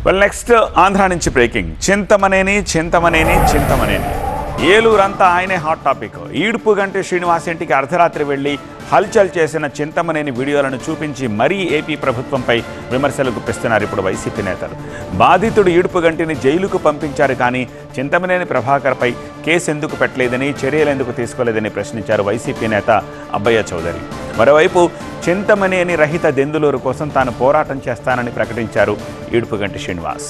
Next Andhra నుంచి breaking. Chintamaneni ఏలూరంతా ఆయనే hot topic. Edupuganti Srinivas ఇంటికి అర్ధరాత్రి వెళ్లి హల్చల్ చేసిన చింతమనేని వీడియోలను చూపించి మరీ ఏపీ ప్రభుత్వంపై విమర్శలు గుప్పిస్తున్నారు ఇప్పుడు వైసీపీ నేతలు. బాధితుడు ఈడుపుగంటిని జైలుకు పంపించారు, కానీ చింతమనేని ప్రభాకర్పై కేసు ఎందుకు పెట్టలేదని, చర్యలు ఎందుకు తీసుకోలేదని ప్రశ్నించారు వైసీపీ నేత అబ్బయ్య చౌదరి. మరోవైపు చింతమనేని రహిత దెందులూరు కోసం తాను పోరాటం చేస్తానని ప్రకటించారు ఈడుపుగంటి శ్రీనివాస్.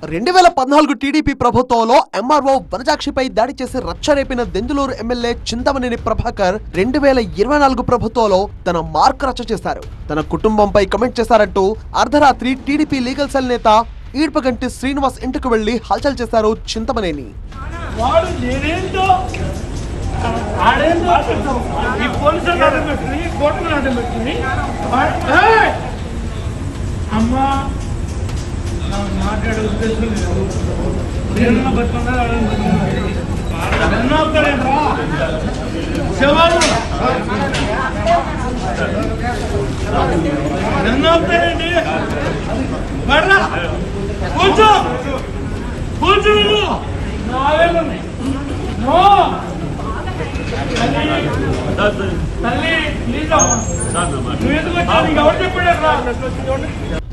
2014 టీడీపీ ప్రభుత్వంలో ఎంఆర్ఓ వనజాక్షిపై దాడి చేసి రచ్చరేపిన దెందులూరు ఎమ్మెల్యే చింతమనేని ప్రభాకర్ 2024 ప్రభుత్వంలో తన మార్క్ రచ్చ చేశారు. తన కుటుంబంపై కమెంట్ చేశారంటూ అర్ధరాత్రి టీడీపీ లీగల్ సెల్ నేత ఈడుపుగంటి శ్రీనివాస్ ఇంటికి వెళ్లి హల్చల్ చేశారు చింతమనేని. మాట్లాడే ఉద్దేశం లేదు. అవుతారండి కొంచెం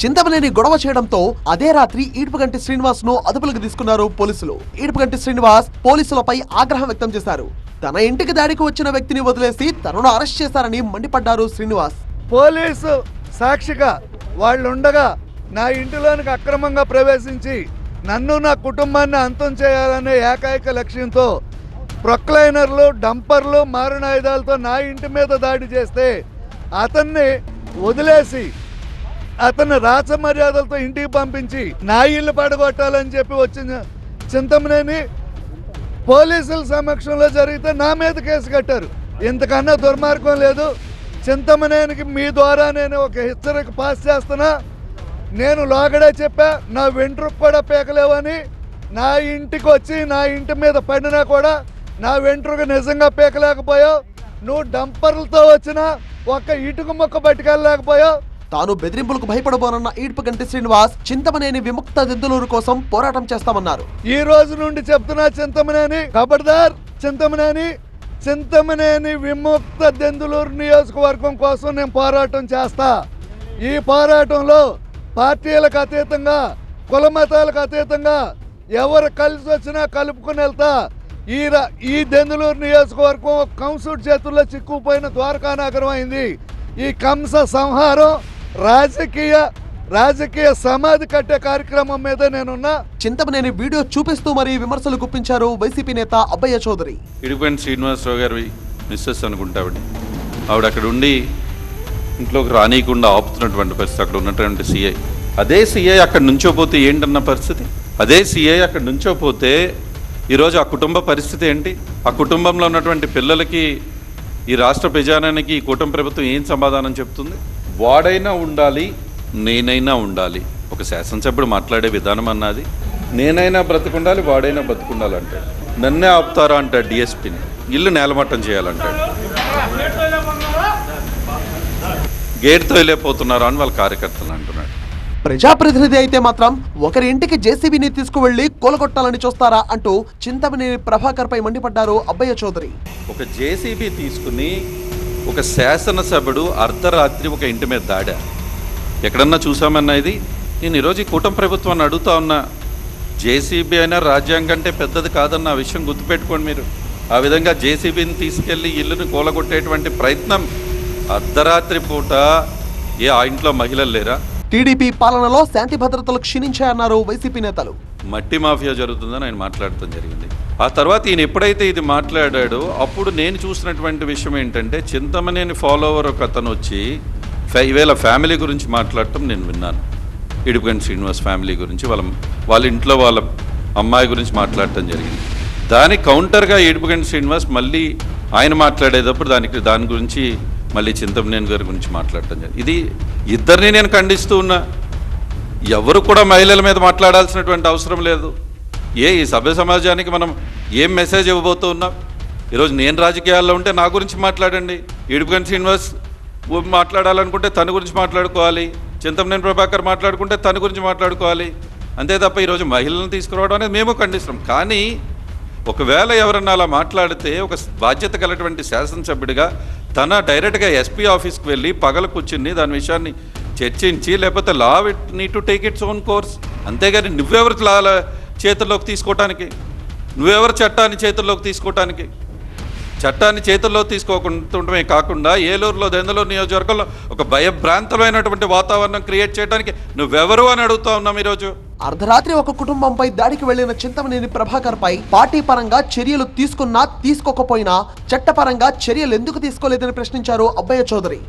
చింతమనేని గొడవ చేయడంతో అదే రాత్రి ఈడుపుగంటి శ్రీనివాస్ ను అదుపులోకి తీసుకున్నారు పోలీసులు. ఈడుపుగంటి శ్రీనివాస్ పోలీసులపై ఆగ్రహం వ్యక్తం చేశారు. తన ఇంటికి దాడికి వచ్చిన వ్యక్తిని వదిలేసి తనను అరెస్ట్ చేశారని మండిపడ్డారు శ్రీనివాస్. పోలీసు సాక్షిగా వాళ్ళుండగా నా ఇంటిలోనికి అక్రమంగా ప్రవేశించి నన్ను నా కుటుంబాన్ని అంతం చేయాలనే ఏకైక లక్ష్యంతో ప్రొక్లైనర్లు, డంపర్లు, మారణాయుధాలతో నా ఇంటి మీద దాడి చేస్తే అతన్ని వదిలేసి అతన్ని రాచమర్యాదలతో ఇంటికి పంపించి నా ఇల్లు పడగొట్టాలని చెప్పి వచ్చిన చింతమనేని పోలీసుల సమక్షంలో జరిగితే నా మీద కేసు కట్టారు. ఇంతకన్నా దుర్మార్గం లేదు. చింతమనేనికి మీ ద్వారా నేను ఒక హెచ్చరిక పాస్ చేస్తున్నా. నేను లోగడే చెప్పా, నా వెంట్రుకు కూడా పీకలేవని. నా ఇంటికి వచ్చి నా ఇంటి మీద పడినా కూడా నా వెంట్రుకు నిజంగా పీకలేకపోయావు. నువ్వు డంపర్లతో వచ్చినా ఒక్క ఇటుక మొక్క పట్టుకెళ్ళలేకపోయావు. తాను బెదిరింపులకు భయపడబోనన్న ఈడుపుగంటి శ్రీనివాస్ చింతమనేని విముక్త దెందులూరు కోసం పోరాటం చేస్తామన్నారు. ఈ రోజు నుండి చెప్తున్నా, చింతమనేని ఖబర్దార్. చింతమనేని విముక్త దెందులూరు నియోజకవర్గం కోసం నేను పోరాటం చేస్తా. ఈ పోరాటంలో పార్టీలకు అతీతంగా, కుల మతాలకు అతీతంగా ఎవరు కలిసి వచ్చినా కలుపుకుని వెళ్తా. ఈ దెందులూరు నియోజకవర్గం కంసుడి చేతుల్లో చిక్కుపోయిన ద్వారకా నగరం అయింది. ఈ కంస సంహారం రాజకీయ సమాధి కట్టే కార్యక్రమం మీద నేనున్నా. చింతమనేని వీడియో చూపిస్తూ మరీ విమర్శలు గుప్పించారు వైసీపీ నేత అబ్బయ్య చౌదరి. ఈడుపుగంటి శ్రీనివాసరావు గారి మిస్సెస్ అనుకుంటావిడ, ఆవిడ అక్కడ ఉండి ఇంట్లోకి రానియకుండా ఆపుతున్నటువంటి పరిస్థితి. అక్కడ ఉన్నటువంటి సిఐ, అదే సిఐ అక్కడ నుంచోపోతే ఏంటన్న పరిస్థితి? అదే సిఐ అక్కడ నుంచోపోతే ఈరోజు ఆ కుటుంబ పరిస్థితి ఏంటి? ఆ కుటుంబంలో ఉన్నటువంటి పిల్లలకి ఈ రాష్ట్ర ప్రజానానికి ఈ కూటమి ప్రభుత్వం ఏం సమాధానం చెప్తుంది? వాడైనా ఉండాలి, నేనైనా ఉండాలి. ఒక శాసనసభ్యుడు మాట్లాడే విధానం అన్నది, నేనైనా బ్రతుకుండాలి, వాడైనా బ్రతుకుండాలి అంటాడు. నన్నే ఆపుతారా అంటాడు డిఎస్పీని. ఇల్లు నేలమట్టం చేయాలంటాడు. గేట్తో వెళ్ళిపోతున్నారా అని వాళ్ళ కార్యకర్తలు అంటున్నాడు. ప్రజాప్రతినిధి అయితే మాత్రం ఒకరి ఇంటికి జేసీబీని తీసుకువెళ్లి కూలగొట్టాలని చూస్తారా అంటూ చింతమనేని ప్రభాకర్ పై మండిపడ్డారు అబ్బయ్య చౌదరి. ఒక జేసీబీ తీసుకుని ఒక శాసనసభ్యుడు అర్ధరాత్రి ఒక ఇంటి మీద దాడా ఎక్కడన్నా చూసామన్నా? ఇది నేను ఈరోజు ఈ కూటమి ప్రభుత్వాన్ని అడుగుతా ఉన్నా. జేసీబీ అయినా రాజ్యాంగం కంటే పెద్దది కాదన్న విషయం గుర్తుపెట్టుకోండి మీరు. ఆ విధంగా జేసీబీని తీసుకెళ్లి ఇల్లుని కూలగొట్టేటువంటి ప్రయత్నం అర్ధరాత్రి పూట ఆ ఇంట్లో మహిళలు లేరా? టీడీపీ పాలనలో శాంతి భద్రతలు క్షీణించాయన్నారు వైసీపీ నేతలు. మట్టి మాఫియా జరుగుతుందని ఆయన మాట్లాడటం జరిగింది. ఆ తర్వాత ఈయన ఎప్పుడైతే ఇది మాట్లాడాడో అప్పుడు నేను చూసినటువంటి విషయం ఏంటంటే, చింతమనేని ఫాలోవర్ ఒక అతను వచ్చి ఈవేళ ఫ్యామిలీ గురించి మాట్లాడటం నేను విన్నాను. ఈడుపుగంటి శ్రీనివాస్ ఫ్యామిలీ గురించి, వాళ్ళ ఇంట్లో వాళ్ళ అమ్మాయి గురించి మాట్లాడటం జరిగింది. దానికి కౌంటర్గా ఈడుపుగంటి శ్రీనివాస్ మళ్ళీ ఆయన మాట్లాడేటప్పుడు దాని గురించి మళ్ళీ చింతమనేని గారి గురించి మాట్లాడటం జరిగింది. ఇది ఇద్దరిని నేను ఖండిస్తూ ఉన్నా. ఎవరు కూడా మహిళల మీద మాట్లాడాల్సినటువంటి అవసరం లేదు. ఈ సభ్య సమాజానికి మనం ఏం మెసేజ్ ఇవ్వబోతూ ఉన్నాం? ఈరోజు నేను రాజకీయాల్లో ఉంటే నా గురించి మాట్లాడండి. ఈడుపుగంటి శ్రీనివాస్ మాట్లాడాలనుకుంటే తన గురించి మాట్లాడుకోవాలి. చింతమనేని ప్రభాకర్ మాట్లాడుకుంటే తన గురించి మాట్లాడుకోవాలి, అంతే తప్ప ఈరోజు మహిళలను తీసుకురావడం అనేది మేము ఖండిస్తున్నాం. కానీ ఒకవేళ ఎవరన్నా అలా మాట్లాడితే ఒక బాధ్యత కలిగినటువంటి శాసనసభ్యుడిగా తన డైరెక్ట్గా ఎస్పీ ఆఫీస్కి వెళ్ళి పగల కూర్చుని దాని విషయాన్ని చర్చించి, లేకపోతే law need to take its own course. అంతేగాని నువ్వెవరు లా చేతుల్లోకి తీసుకోవటానికి, నువ్వెవరు చట్టాన్ని చేతుల్లోకి తీసుకోవటానికి? చట్టాన్ని చేతుల్లో తీసుకోకుండటమే కాకుండా ఏలూరులో దెందులూరు నియోజకవర్గంలో ఒక భయభ్రాంతమైనటువంటి వాతావరణం క్రియేట్ చేయడానికి నువ్వెవరు అని అడుగుతా ఉన్నాం ఈరోజు. అర్ధరాత్రి ఒక కుటుంబంపై దాడికి వెళ్లిన చింతమనేని ప్రభాకర్ పై పార్టీ పరంగా చర్యలు తీసుకున్నా తీసుకోకపోయినా చట్టపరంగా చర్యలు ఎందుకు తీసుకోలేదని ప్రశ్నించారు అబ్బయ్య చౌదరి.